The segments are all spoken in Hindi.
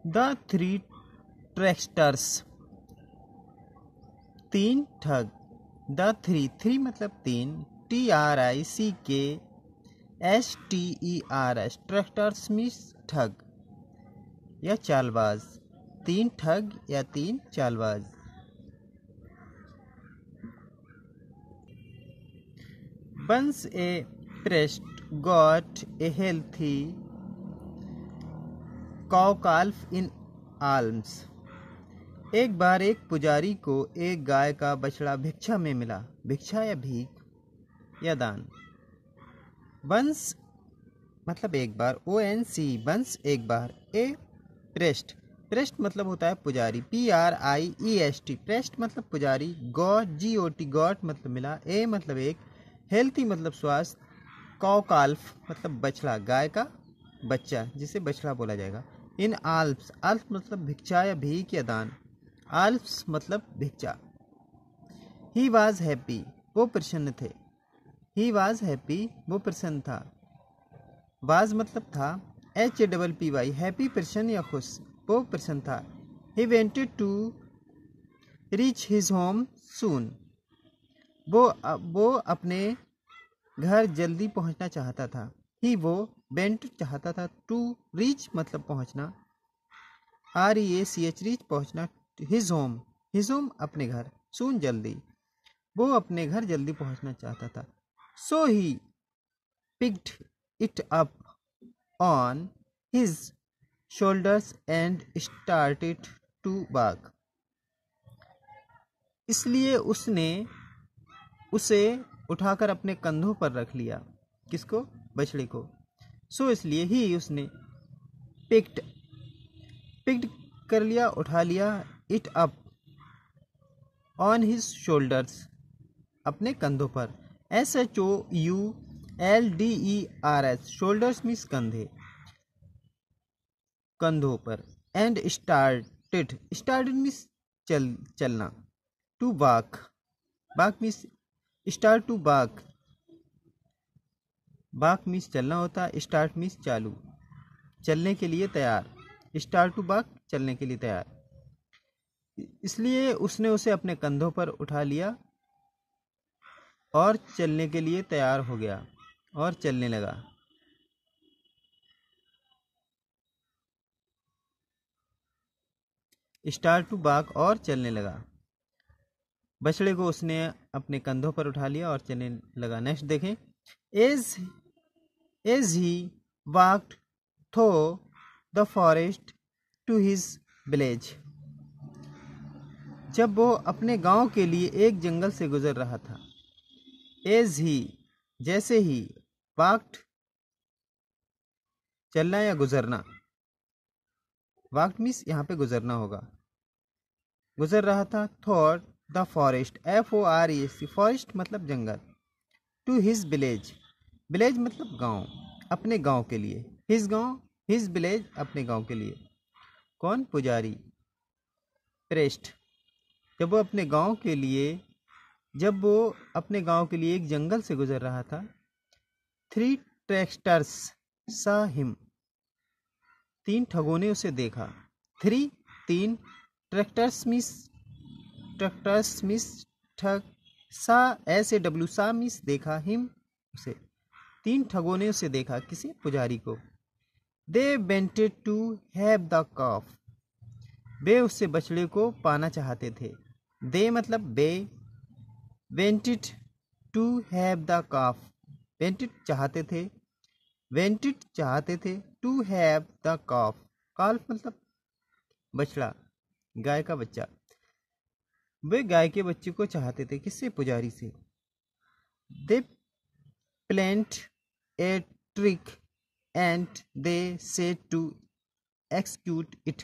द थ्री ट्रैक्स्टर्स, तीन ठग। द थ्री, थ्री मतलब तीन, TRICKSTERS, ट्रैक्टर्स मीन्स ठग या चालबाज। तीन ठग या तीन Chaalbaaz. Once a priest got a healthy cow calf in alms. एक बार एक पुजारी को एक गाय का बछड़ा भिक्षा में मिला। भिक्षा या भीख या दान। वंस मतलब एक बार, ONC वंस एक बार। ए प्रेस्ट, प्रेस्ट मतलब होता है पुजारी, PRIEST, प्रेस्ट मतलब पुजारी। गॉट GOT, गॉट मतलब मिला। ए मतलब एक, हेल्थी मतलब स्वास्थ्य, कौ काल्फ मतलब बछड़ा, गाय का बच्चा जिसे बछड़ा बोला जाएगा। इन आल्प्स, आल्प्स मतलब भिक्षा या भीख या दान। आल्प्स मतलब भिक्षा। ही वॉज हैप्पी, वो प्रसन्न थे। ही वॉज हैप्पी, वो प्रसन्न था। वाज मतलब था, HAPPY, हैप्पी प्रसन्न या खुश, वो प्रसन्न था। He wanted to reach his home soon, वो अपने घर जल्दी पहुंचना चाहता था। ही वो वेंट चाहता था, टू रीच मतलब पहुंचना, REACH रीच पहुंचना। हिज होम, हिज होम अपने घर, सून जल्दी, वो अपने घर जल्दी पहुंचना चाहता था। So he picked it up on his shoulders and started to walk, इसलिए उसने उसे उठाकर अपने कंधों पर रख लिया। किसको? बछड़े को। सो इसलिए ही उसने पिक्ड, पिक्ड कर लिया, उठा लिया, it up on his shoulders, अपने कंधों पर। SHOULDERS, शोल्डर्स मीन्स कंधे, कंधों पर। एंड स्टार्टेड, स्टार्टेड मीन्स चलना। To walk, walk means start to walk, walk means चलना होता है, स्टार्ट मीन्स चालू, चलने के लिए तैयार। स्टार्ट टू वॉक, चलने के लिए तैयार। इसलिए उसने उसे अपने कंधों पर उठा लिया और चलने के लिए तैयार हो गया और चलने लगा। स्टार्ट टू वॉक और चलने लगा। बछड़े को उसने अपने कंधों पर उठा लिया और चलने लगा। नेक्स्ट देखें। As he walked through the forest to his village, जब वो अपने गांव के लिए एक जंगल से गुजर रहा था। एज ही, जैसे ही, वॉक्ड चलना या गुजरना, वॉक्ड मीन्स यहाँ पे गुजरना होगा। गुजर रहा था, through the forest, FOREST, forest मतलब जंगल। टू हिज विलेज, विलेज मतलब गांव, अपने गांव के लिए। हिज गांव, हिज विलेज अपने गांव के लिए। कौन? पुजारी, प्रेस्ट। जब वो अपने गांव के लिए एक जंगल से गुजर रहा था। थ्री ट्रैक्स्टर्स सा हिम, तीन ठगों ने उसे देखा। थ्री, तीन, ट्रैक्टर्स मिस ठग, सा SAW, सा मिस देखा, हिम उसे। तीन ठगों ने उसे देखा। किसे? पुजारी को। They wanted to have the calf, वे उससे बछड़े को पाना चाहते थे। दे मतलब वे, wanted to have the calf, wanted चाहते थे, वेंटेड चाहते थे, to have the calf, calf मतलब बछड़ा, गाय का बच्चा। वे गाय के बच्चे को चाहते थे। किससे? पुजारी से। They planned a trick and they said to execute it,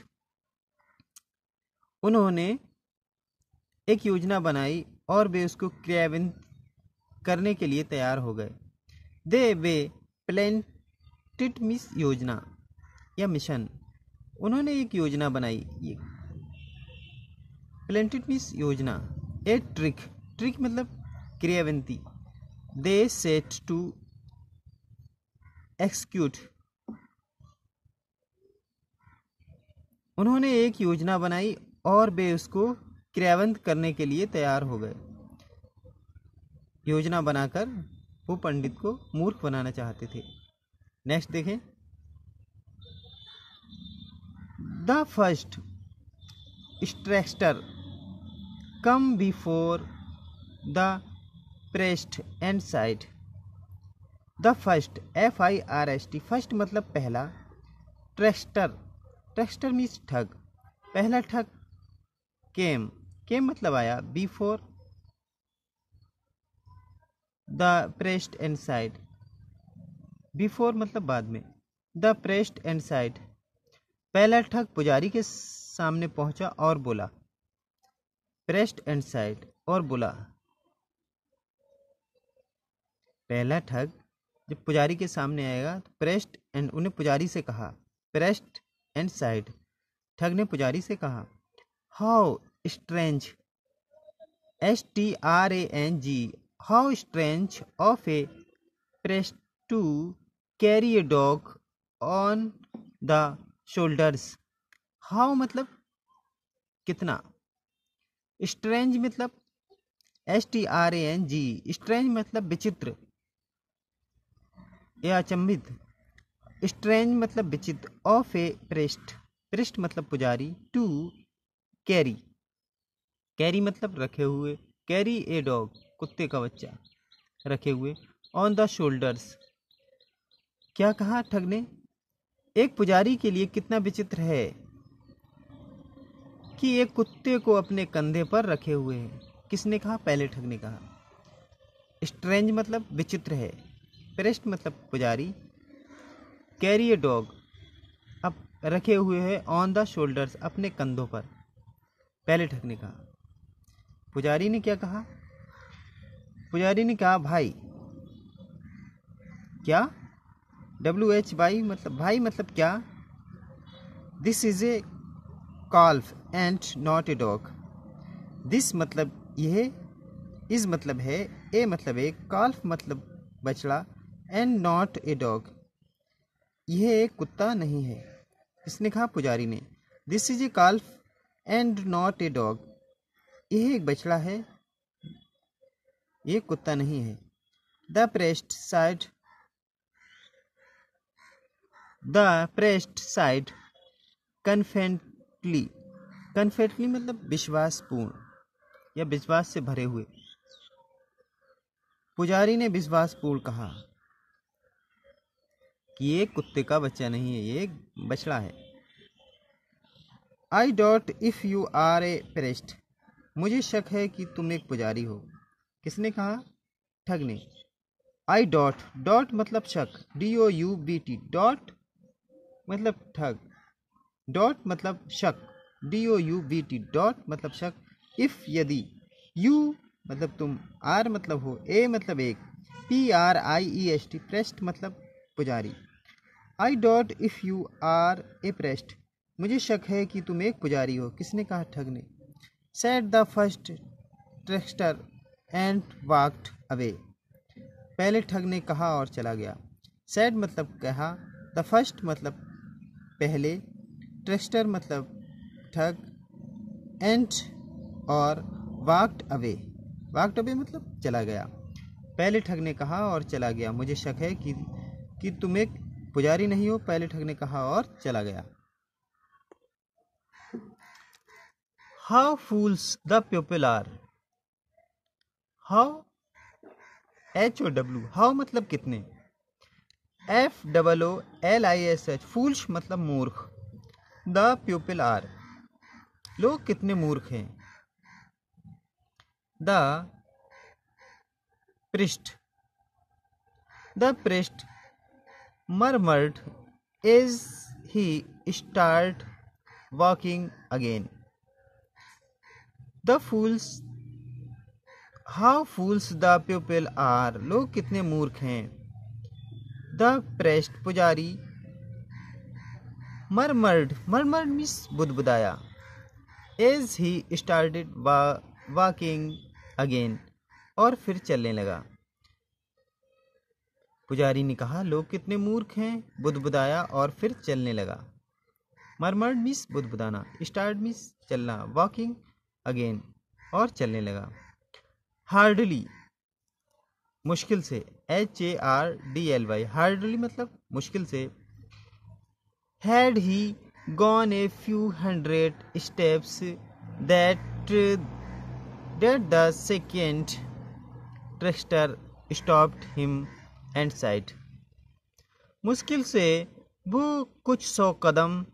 उन्होंने एक योजना बनाई और वे उसको क्रियान्वित करने के लिए तैयार हो गए। वे प्लान्ड मीन्स योजना या मिशन, उन्होंने एक योजना बनाई। ये प्लान्टेड मीन्स योजना। ए ट्रिक, ट्रिक मतलब क्रियान्विति। दे सेट टू एक्सिक्यूट, उन्होंने एक योजना बनाई और वे उसको क्रियान्वित करने के लिए तैयार हो गए। योजना बनाकर वो पंडित को मूर्ख बनाना चाहते थे। नेक्स्ट देखें। The first trickster come before the priest and said. The first FIRST, first मतलब पहला, ट्रैक्टर मीन्स ठग, पहला ठग, केम मतलब आया, before the priest and said, before मतलब बाद में, द प्रेस्ट एंड साइड, पहला ठग पुजारी के सामने पहुंचा और बोला, प्रेस्ट एंड साइड और बोला। पहला ठग जब पुजारी के सामने आएगा तो प्रेस्ट एंड, उन्हें पुजारी से कहा, प्रेस्ट एंड साइड, ठग ने पुजारी से कहा, how strange, STRANG, how strange of a priest to carry a dog on the shoulders. How मतलब कितना, स्ट्रेंज मतलब STRANG, स्ट्रेंज मतलब विचित्र या अचंभित, स्ट्रेंज मतलब विचित्र, ऑफ ए प्रेस्ट, प्रेस्ट मतलब पुजारी, टू कैरी मतलब रखे हुए, कैरी ए डॉग कुत्ते का बच्चा रखे हुए, ऑन द शोल्डर्स। क्या कहा ठग ने, एक पुजारी के लिए कितना विचित्र है कि एक कुत्ते को अपने कंधे पर रखे हुए है। किसने कहा, पहले ठग ने कहा। स्ट्रेंज मतलब विचित्र है, प्रेस्ट मतलब पुजारी, कैरी ए डॉग अब रखे हुए है, ऑन द शोल्डर्स अपने कंधों पर, पहले ठग ने कहा। पुजारी ने क्या कहा, पुजारी ने कहा भाई, क्या, WH भाई मतलब, भाई मतलब क्या, this is A calf and not a dog. This मतलब यह, इज मतलब है, ए मतलब एक, कॉल्फ मतलब बछड़ा, एंड नॉट ए डॉग यह एक कुत्ता नहीं है। इसने कहा पुजारी ने, this is A calf and not a dog, यह एक बछड़ा है, ये कुत्ता नहीं है। द प्रेस्ट साइड कन्फेंटली मतलब विश्वासपूर्ण या विश्वास से भरे हुए। पुजारी ने विश्वासपूर्ण कहा कि ये कुत्ते का बच्चा नहीं है, ये एक बछड़ा है। I doubt if you are a priest, मुझे शक है कि तुम एक पुजारी हो। किसने कहा, ठग ने। आई डॉट मतलब शक, DOUBT, डॉट मतलब ठग, डॉट मतलब शक, DOUBT, डॉट मतलब शक, इफ यदि, यू मतलब तुम, आर मतलब हो, ए मतलब एक, PRIEST प्रेस्ट मतलब पुजारी। I doubt if you are a priest, मुझे शक है कि तुम एक पुजारी हो। किसने कहा, ठग ने। Said the first tractor and walked away, पहले ठग ने कहा और चला गया। सेड मतलब कहा, द फर्स्ट मतलब पहले, ट्रैक्टर मतलब ठग, एंड और वॉक्ड अवे मतलब चला गया। पहले ठग ने कहा और चला गया, मुझे शक है कि तुम एक पुजारी नहीं हो, पहले ठग ने कहा और चला गया। How fools the people are, how HOW, how मतलब कितने, FOOLISH फूल्स मतलब मूर्ख, द पीपल आर लोग कितने मूर्ख हैं। The priest murmured as he started walking again. The fools, how fools the people are, लोग कितने मूर्ख हैं। The priest पुजारी, murmured means बुदबुदाया, as he started walking again और फिर चलने लगा। पुजारी ने कहा लोग कितने मूर्ख हैं, बुदबुदाया और फिर चलने लगा। मरमर्ड मीन्स बुदबुदाना, स्टार्ट मीन्स चलना, वॉकिंग अगेन और चलने लगा। हार्डली मुश्किल से, HARDLY, हार्डली मतलब मुश्किल से। Had he gone a few hundred steps that the second trickster stopped him and said. मुश्किल से वो कुछ 100 कदम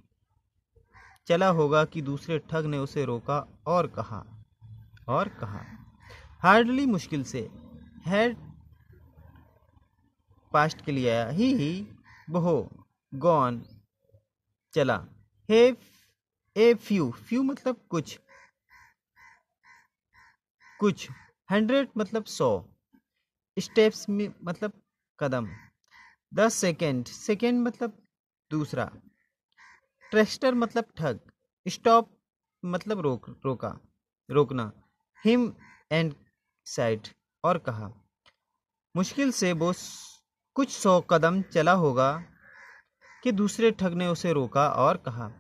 चला होगा कि दूसरे ठग ने उसे रोका और कहा। हार्डली मुश्किल से, हैड पास्ट के लिए आया, ही वो, गॉन चला, हे ए फ्यू मतलब कुछ, 100 मतलब 100, स्टेप्स में मतलब कदम, 10 सेकेंड मतलब दूसरा, ट्रस्टर मतलब ठग, स्टॉप मतलब रोकना, हिम एंड साइड और कहा। मुश्किल से वो कुछ 100 कदम चला होगा कि दूसरे ठग ने उसे रोका और कहा,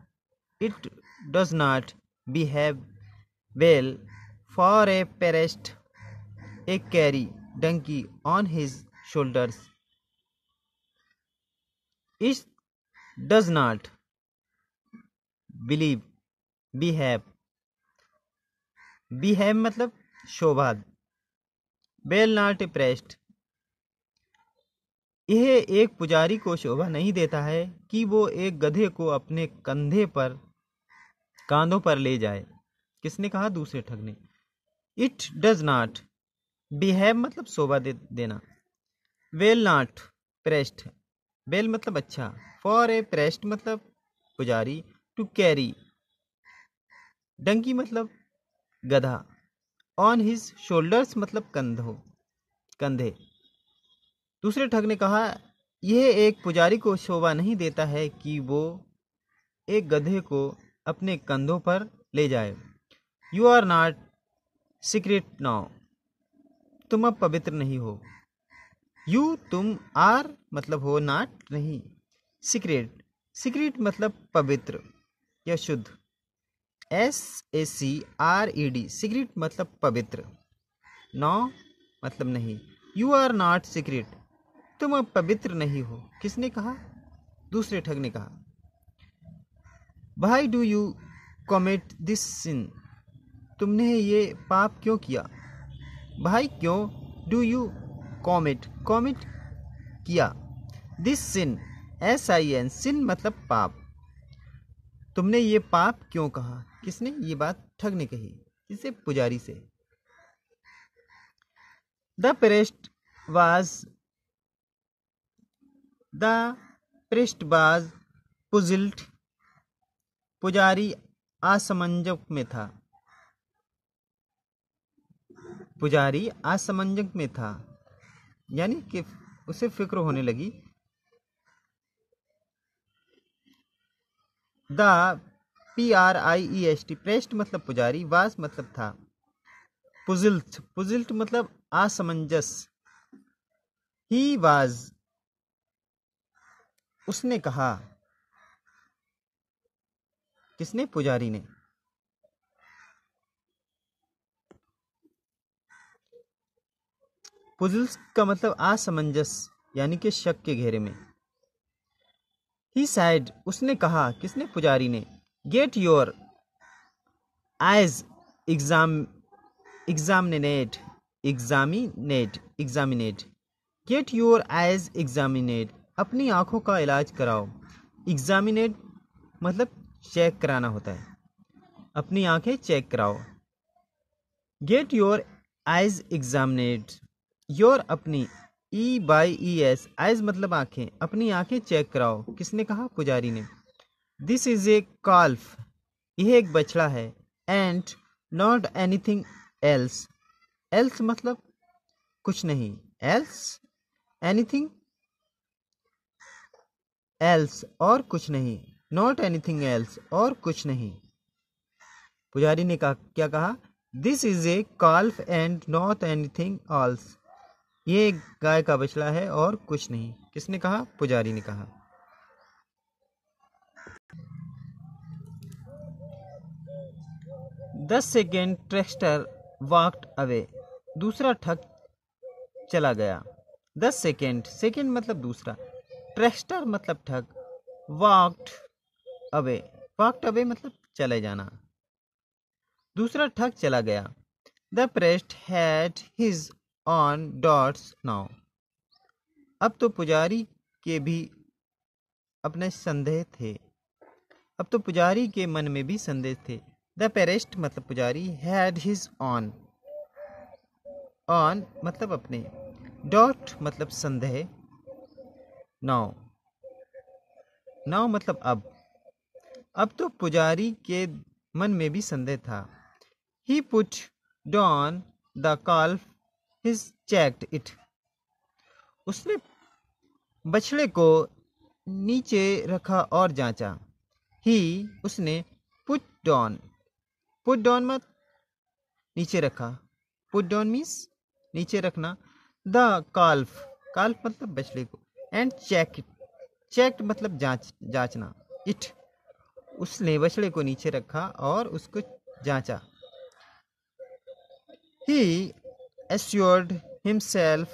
it does not behave well for a priest a carry donkey on his shoulders. It does not believe, behave मतलब शोभा, वेल नॉट ए प्रेस्ट, यह एक पुजारी को शोभा नहीं देता है कि वो एक गधे को अपने कांधों पर ले जाए। किसने कहा? दूसरे ठग ने। इट डज नॉट बिहेव मतलब शोभा देना, वेल नॉट प्रेस्ट, वेल मतलब अच्छा, फॉर ए प्रेस्ट मतलब पुजारी, टू कैरी डंकी मतलब गधा, ऑन हिज शोल्डर्स मतलब कंधे। दूसरे ठग ने कहा, यह एक पुजारी को शोभा नहीं देता है कि वो एक गधे को अपने कंधों पर ले जाए। You are not sacred now, तुम अब पवित्र नहीं हो। यू तुम, आर मतलब हो, नॉट नहीं, सीक्रेट मतलब पवित्र या शुद्ध, SACRED, सीक्रेट मतलब पवित्र, नो मतलब नहीं। यू आर नॉट सीक्रेट, तुम अब पवित्र नहीं हो। किसने कहा? दूसरे ठग ने कहा। Why do you commit this sin? तुमने ये पाप क्यों किया? भाई क्यों? Do you commit किया, this sin, SIN, sin मतलब पाप। तुमने ये पाप क्यों कहा? किसने ये बात? ठग ने कही। किसे? पुजारी से। The priest was puzzled, पुजारी असमंजस में था, यानी कि उसे फिक्र होने लगी। द PRIEST, प्रेस्ट मतलब पुजारी, वास मतलब था, पुजिल्ट मतलब असमंजस, ही वाज उसने कहा। किसने? पुजारी ने। पुजिल्स का मतलब असमंजस, यानी कि शक के घेरे में। ही साइड, उसने कहा। किसने? पुजारी ने। Get your eyes examined, get your eyes examined, अपनी आंखों का इलाज कराओ। एग्जामिनेट मतलब चेक कराना होता है, अपनी आंखें चेक कराओ। गेट योर आइज एग्जामिनेट, योर अपनी, EYES, आइज मतलब आंखें, अपनी आंखें चेक कराओ। किसने कहा? पुजारी ने। दिस इज ए काल्फ, यह एक बछड़ा है, and not anything else, else मतलब कुछ नहीं, एल्स एनीथिंग, एल्स और कुछ नहीं, नॉट एनीथिंग एल्स और कुछ नहीं। पुजारी ने कहा, क्या कहा? This is a calf and not anything else, ये गाय का बछड़ा है और कुछ नहीं। किसने कहा? पुजारी ने कहा। 10 सेकेंड ट्रेस्टर वॉकड अवे, दूसरा ठग चला गया। 10 सेकेंड, सेकेंड मतलब दूसरा, ट्रेस्टर मतलब ठग, वॉकड अवे, वॉकड अवे मतलब चले जाना, दूसरा ठग चला गया। The priest had his own doubts now, अब तो पुजारी के भी अपने संदेह थे, अब तो पुजारी के मन में भी संदेह थे। द पेरेस्ट मतलब पुजारी, हैड हिज ऑन, ऑन मतलब अपने, डॉट मतलब संदेह, नाउ, नाउ मतलब अब तो पुजारी के मन में भी संदेह था। He put down the calf, his checked it, उसने बछड़े को नीचे रखा और जांचा। ही उसने पुट डाउन मत नीचे रखा, पुट डाउन मीन्स नीचे रखना, द काल्फ, काल्फ मतलब बछड़े को, एंड चेक्ड मतलब जांचना, इट, उसने बछड़े को नीचे रखा और उसको जांचा। ही assured himself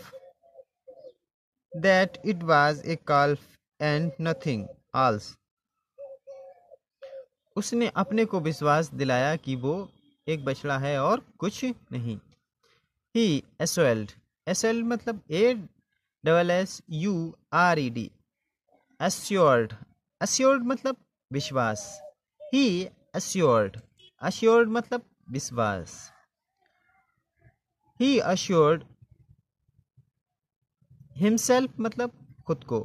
that it was a calf and nothing else, उसने अपने को विश्वास दिलाया कि वो एक बछड़ा है और कुछ नहीं। ही assured, assured मतलब ASSURED, assured, assured मतलब विश्वास। ही assured मतलब विश्वास। ही assured himself मतलब खुद को,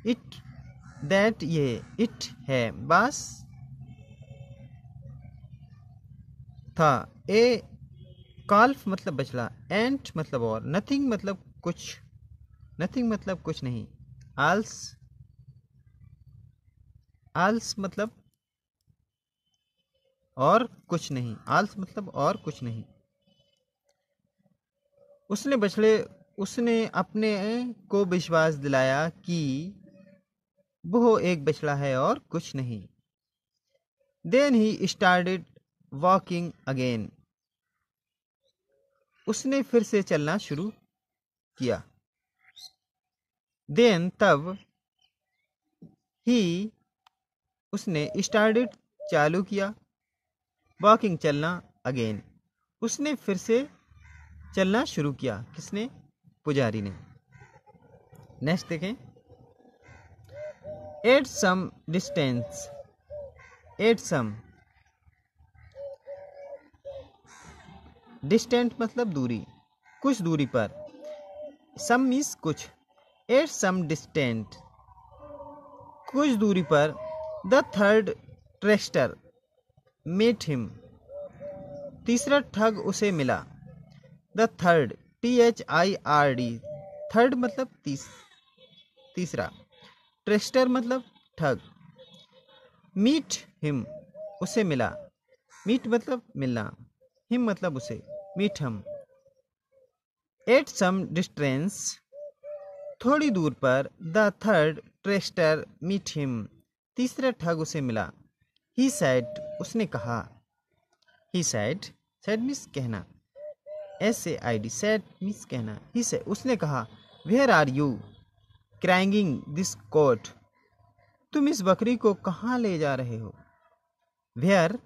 इट दैट ये इट है बस था, ए काल्फ मतलब बछड़ा, एंट मतलब और, नथिंग मतलब कुछ, नथिंग मतलब कुछ नहीं, आल्स, आल्स मतलब और कुछ नहीं, आल्स मतलब और कुछ नहीं। उसने अपने को विश्वास दिलाया कि वो एक बछड़ा है और कुछ नहीं। Then he started walking again, उसने फिर से चलना शुरू किया। देन तब, ही उसने स्टार्टेड चालू किया, वॉकिंग चलना, अगेन उसने फिर से चलना शुरू किया, किसने? पुजारी ने। नेक्स्ट देखें, at some distance, at some, distant मतलब दूरी, कुछ दूरी पर, सम मीन्स कुछ, एट सम डिस्टेंट कुछ दूरी पर, the third trickster met him, तीसरा ठग उसे मिला। द थर्ड, THIRD, थर्ड मतलब तीसरा, ट्रेस्टर मतलब ठग, मीट हिम उसे मिला, मीट मतलब मिलना, हिम मतलब उसे, मीट हम। एट सम डिस्टेंस थोड़ी दूर पर, the third trickster meet him, तीसरा ठग उसे मिला। ही सैड उसने कहा, ही सैड मीन्स कहना, SAID, सैड मीन्स कहना। ही से उसने कहा, where are you carrying this goat, तुम इस बकरी को कहाँ ले जा रहे हो? वेयर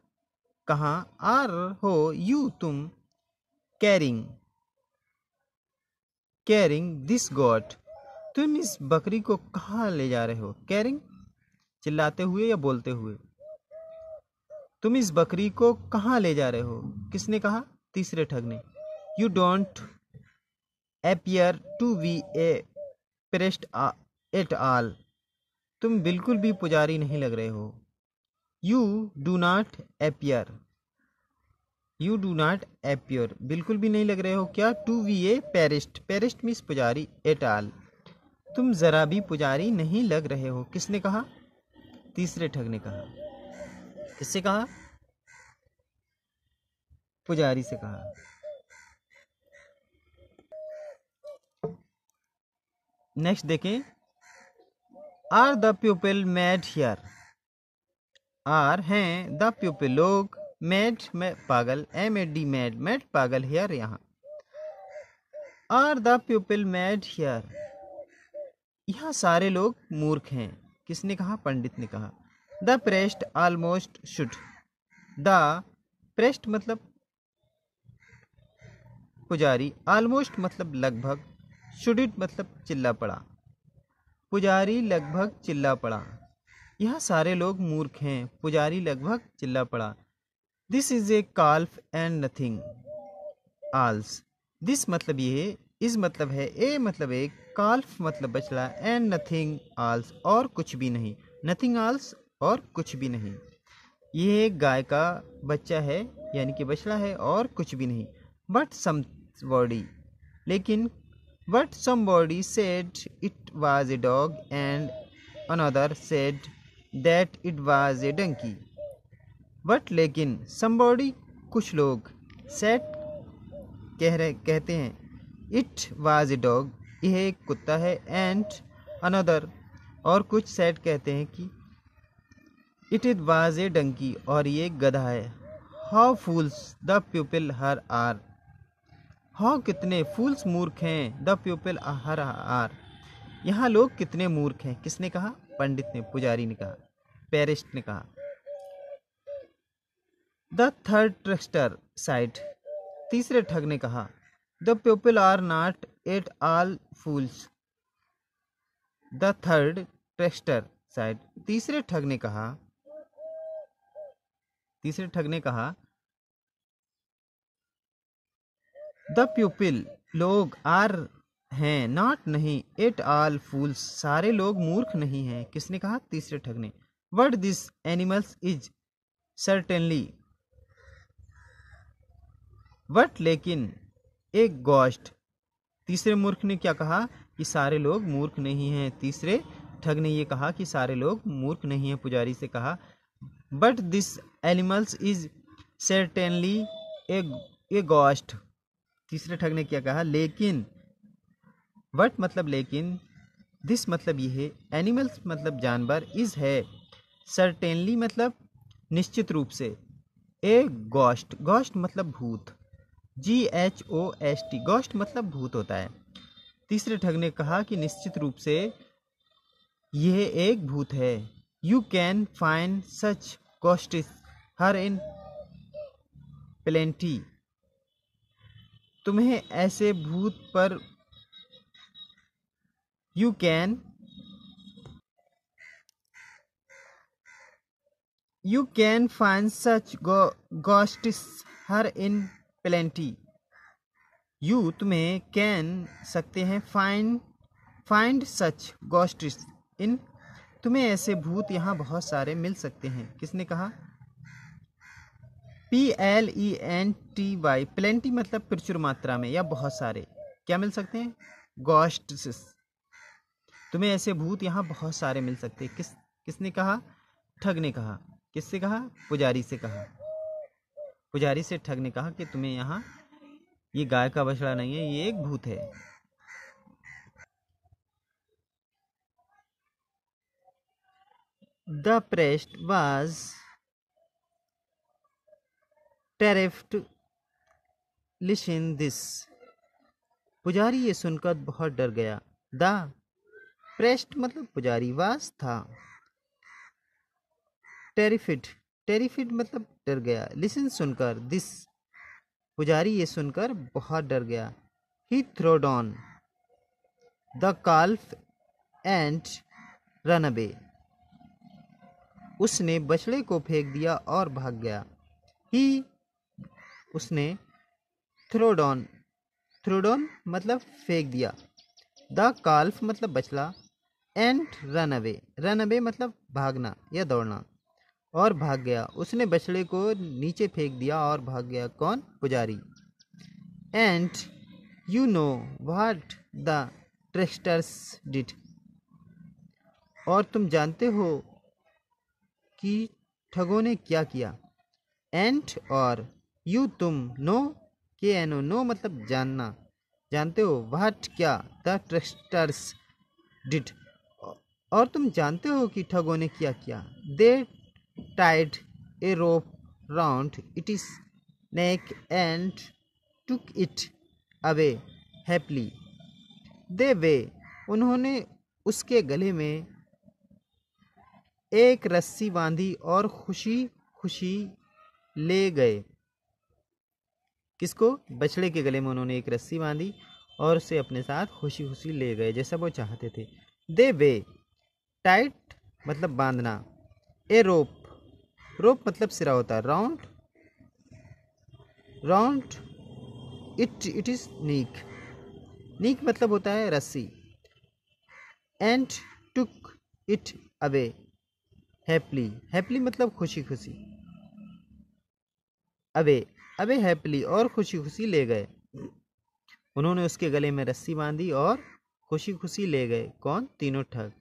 कहाँ, आर हो, यू तुम, कैरिंग दिस गोट, तुम इस बकरी को कहाँ ले जा रहे हो? कैरिंग चिल्लाते हुए या बोलते हुए, तुम इस बकरी को कहाँ ले जा रहे हो? किसने कहा? तीसरे ठग ने। You don't appear to be a priest at all, तुम बिल्कुल भी पुजारी नहीं लग रहे हो। You do not appear, you do not appear बिल्कुल भी नहीं लग रहे हो, क्या? To be a priest, priest means पुजारी, at all तुम जरा भी पुजारी नहीं लग रहे हो। किसने कहा? तीसरे ठग ने कहा। किससे कहा? पुजारी से कहा। नेक्स्ट देखें, are the people mad here, are हैं द पीपल लोग, मैड में पागल, MAD मैड, मैड पागल, हियर यहाँ। Are the people mad here, यहाँ सारे लोग मूर्ख हैं। किसने कहा? पंडित ने कहा। The priest almost should, the priest मतलब पुजारी, ऑलमोस्ट मतलब लगभग, शुड इट मतलब चिल्ला पड़ा, पुजारी लगभग चिल्ला पड़ा। यहाँ सारे लोग मूर्ख हैं, पुजारी लगभग चिल्ला पड़ा। This is a calf and nothing else, this मतलब ये है, इस मतलब है, ए मतलब एक, काल्फ मतलब बछड़ा, एंड नथिंग आल्स और कुछ भी नहीं, नथिंग आल्स और कुछ भी नहीं। ये एक गाय का बच्चा है यानी कि बछड़ा है और कुछ भी नहीं। बट समबॉडी, लेकिन but somebody said it was a dog and another said that it was a donkey. But लेकिन समबॉडी कुछ लोग, सेड कहते हैं, इट वाज ए डॉग यह एक कुत्ता है, एंड अनदर और कुछ सेड कहते हैं कि it is was a donkey और ये गधा है। How fools the people here are, how कितने, फूल्स मूर्ख हैं, द पीपल हर आर यहाँ लोग कितने मूर्ख हैं। किसने कहा? पंडित ने, पुजारी ने कहा, पेरिस्ट ने कहा। द थर्ड ट्रस्टर साइड, तीसरे ठग ने कहा, the people are not at all fools. The third trickster said, तीसरे ठग ने कहा, तीसरे ठग ने कहा, द पीपल लोग, आर हैं, नॉट नहीं, एट ऑल फूल्स सारे लोग मूर्ख नहीं हैं। किसने कहा? तीसरे ठग ने। What this animals is certainly, what लेकिन, एक गोस्ट, तीसरे मूर्ख ने क्या कहा? कि सारे लोग मूर्ख नहीं हैं। तीसरे ठग ने ये कहा कि सारे लोग मूर्ख नहीं हैं, पुजारी से कहा। But this animals is certainly A ghost, तीसरे ठग ने क्या कहा? लेकिन, वट मतलब लेकिन, दिस मतलब ये है, एनिमल्स मतलब जानवर, इज है, सर्टेनली मतलब निश्चित रूप से, ए गोस्ट, गोस्ट मतलब भूत, GHOST, गोस्ट मतलब भूत होता है। तीसरे ठग ने कहा कि निश्चित रूप से यह एक भूत है। You can find such ghosts here in plenty, तुम्हें ऐसे भूत पर, you can find such ghosts here in plenty, you तुम्हें, कैन सकते हैं, फाइंड सच गोस्टिस इन, तुम्हें ऐसे भूत यहाँ बहुत सारे मिल सकते हैं। किसने कहा? PLENTY, प्लेंटी मतलब प्रचुर मात्रा में या बहुत सारे, क्या मिल सकते हैं? गोस्टिस, तुम्हें ऐसे भूत यहाँ बहुत सारे मिल सकते हैं। किसने कहा? ठग ने कहा। किससे कहा? पुजारी से कहा। पुजारी से ठग ने कहा कि तुम्हें यहाँ, ये गाय का बछड़ा नहीं है, ये एक भूत है। The priest was terrified listen this, पुजारी ये सुनकर बहुत डर गया। द प्रेस्ट मतलब पुजारी, वाज था, टेरिफिड मतलब डर गया, लिसन सुनकर, दिस पुजारी ये सुनकर बहुत डर गया। He throwed on the calf and run away, उसने बछड़े को फेंक दिया और भाग गया। ही, उसने, थ्रोड ऑन मतलब फेंक दिया, द काल्फ मतलब बछड़ा, एंड रन अवे मतलब भागना या दौड़ना, और भाग गया। उसने बछड़े को नीचे फेंक दिया और भाग गया। कौन? पुजारी। And you know what the tricksters did, और तुम जानते हो कि ठगों ने क्या किया। एंड और, यू तुम, नो KNO, नो मतलब जानना, जानते हो, व्हाट क्या, द ट्रस्टर्स डिड और तुम जानते हो कि ठगों ने क्या किया। दे Tide A rope round its neck and took it away happily. They were, उन्होंने उसके गले में एक रस्सी बांधी और खुशी खुशी ले गए। किसको? बछड़े के गले में उन्होंने एक रस्सी बांधी और उसे अपने साथ खुशी खुशी ले गए, जैसा वो चाहते थे। दे वे, टाइट मतलब बांधना, ए रोप, रोप मतलब सिरा होता है, राउंड राउंड इट इज नीक, नीक मतलब होता है रस्सी, and took it away happily, happily मतलब खुशी खुशी, अवे अवे हैप्पली और खुशी खुशी ले गए। उन्होंने उसके गले में रस्सी बांधी और खुशी खुशी ले गए। कौन? तीनों ठग।